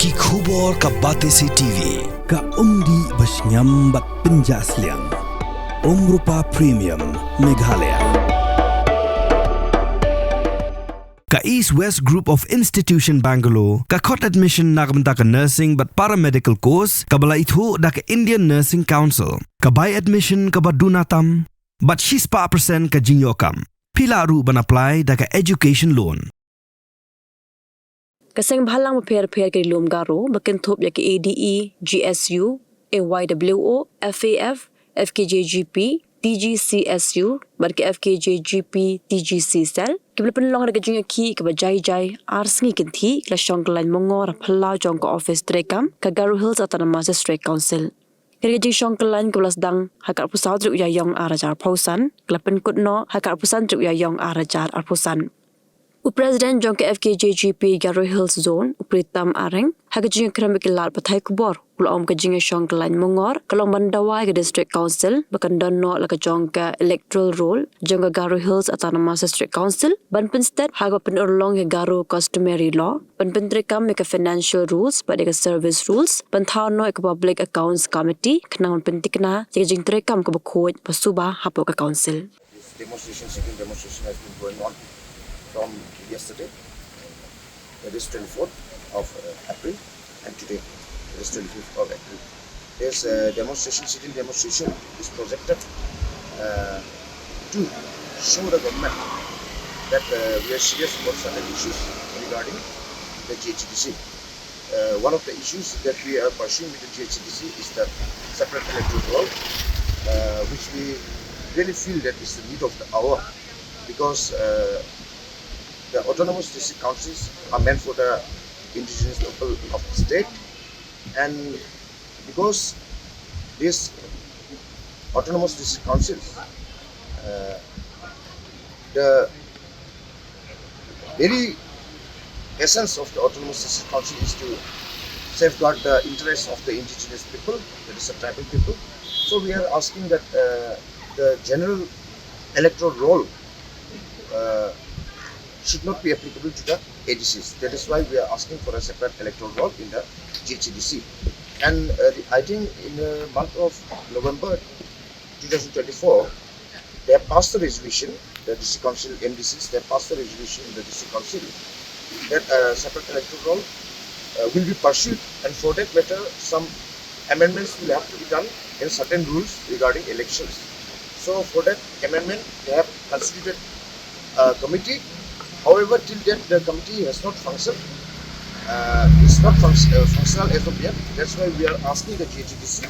Ki khubor ka Batesi TV. Ka umdi basnyam bat penjaslian. Rupa Premium Meghalaya. Ka East West Group of Institution Bangalore, ka khot admission nagamta ka nursing but paramedical course, ka bala ithu da ka Indian Nursing Council, ka buy admission ka badunatam, but shispa % ka jinyokam. Pila ru ban apply da ka education loan. Ka Sengbhalang maper-per ka ilum Garo, bakintop ya ka ADE, GSU, AYWO, FAF, FKJGP, TGCSU, bar ka FKJGP, TGC cell. Kibla penlong na kajing ki ka bajay-jay, arsengi kinti, kla syongkalan mongor pala Jong ka office trekam, ka Garo Hills Autonomous District Council. Kajing syongkalan kablas dang hakar pusat truk yayong arajar pausan, kla penkut no hakar pusan truk yayong arajar arpusan. President Jong ke FKJGP Garo Hills Zone, Upritam Areng, Hakajing Kramikilat Patai Kubor, Ulom Kajing Shongkalan Mongor, Kalong Dawa ke District Council, Bakandan no laka Jong ke Electoral Role, Jong ke Garo Hills Autonomous District Council, Ban Pinstead, Haga Penurlong ke Garo Customary Law, Ban Pentrekam ke Financial Rules, Ban ke Service Rules, Ban Thano ke Public Accounts Committee, Kenang Pentikna, Jing Trekam ke Bakoj, Pasuba, Hapo ke Council. This second demonstration has been going on from yesterday, that is 24th of April, and today, that is 25th of April. This sitting demonstration is projected to show the government that we are serious about certain issues regarding the GHDC. One of the issues that we are pursuing with the GHDC is the separate electoral roll, which we really feel that is the need of the hour, because the autonomous district councils are meant for the indigenous people of the state, and because these autonomous district councils, the very essence of the autonomous district council is to safeguard the interests of the indigenous people, that is the tribal people. So we are asking that the general electoral roll should not be applicable to the ADCs. That is why we are asking for a separate electoral roll in the GHDC. And I think in the month of November 2024, they have passed the resolution, the district council MDCs, they have passed the resolution in the district council that a separate electoral roll will be pursued, and for that matter, some amendments will have to be done in certain rules regarding elections. So for that amendment, they have constituted a committee. However, till then the committee has not functioned. It's not functional as of yet. That's why we are asking the GHDC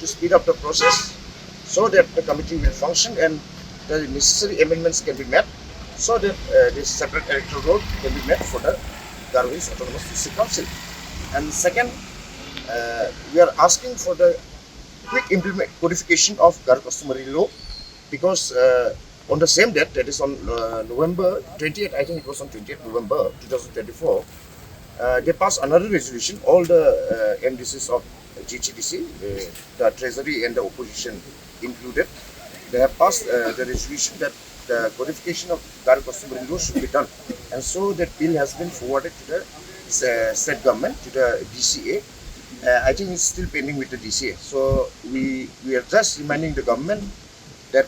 to speed up the process so that the committee will function and the necessary amendments can be met, so that this separate electoral roll can be met for the Garo Hills Autonomous District Council. And second, we are asking for the quick codification of Garo Customary law, because on the same date, that is on November 20th, I think it was on 20th November 2024, they passed another resolution. All the MDCs of GHDC, the Treasury and the opposition included, they have passed the resolution that the codification of Garo Customary law should be done. And so that bill has been forwarded to the state government, to the DCA. I think it's still pending with the DCA. So we are just reminding the government that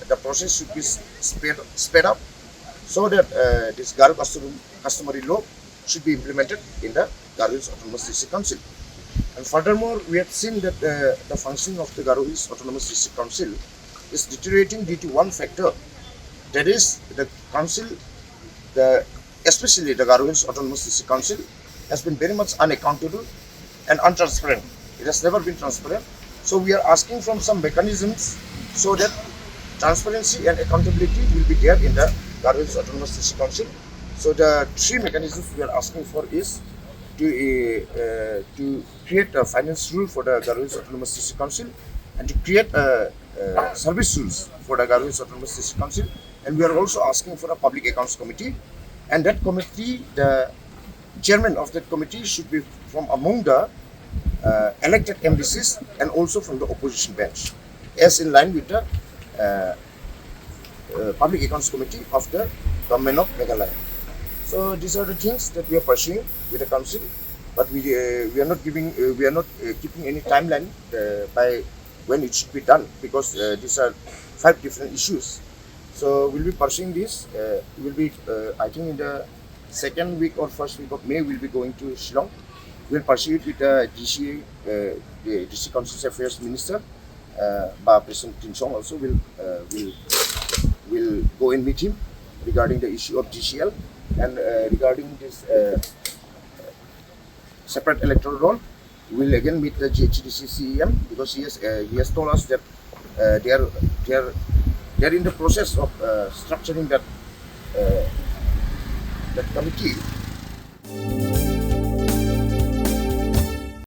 the process should be sped up, so that this Garo Customary law should be implemented in the Garo Hills Autonomous District Council. And furthermore, we have seen that the functioning of the Garo Hills Autonomous District Council is deteriorating due to one factor, that is the council, especially the Garo Hills Autonomous District Council, has been very much unaccountable and untransparent. It has never been transparent. So we are asking from some mechanisms so that transparency and accountability will be there in the Garo Hills Autonomous District Council. So the three mechanisms we are asking for is to create a finance rule for the Garo Hills Autonomous District Council, and to create service rules for the Garo Hills Autonomous District Council. And we are also asking for a public accounts committee, and that committee, the chairman of that committee should be from among the elected MDCs and also from the opposition bench, as in line with the Public Accounts Committee of the Government of Meghalaya. So these are the things that we are pursuing with the council, but we are not keeping any timeline by when it should be done, because these are 5 different issues. So we'll be pursuing this. We'll be, I think, in the second week or first week of May, we'll be going to Shillong. We'll pursue it with the DCA, the District Constitutional Affairs Minister, President Jong also will go and meet him regarding the issue of GCL, and regarding this separate electoral roll. We'll again meet the GHDC CEM, because he has told us that they are in the process of structuring that committee.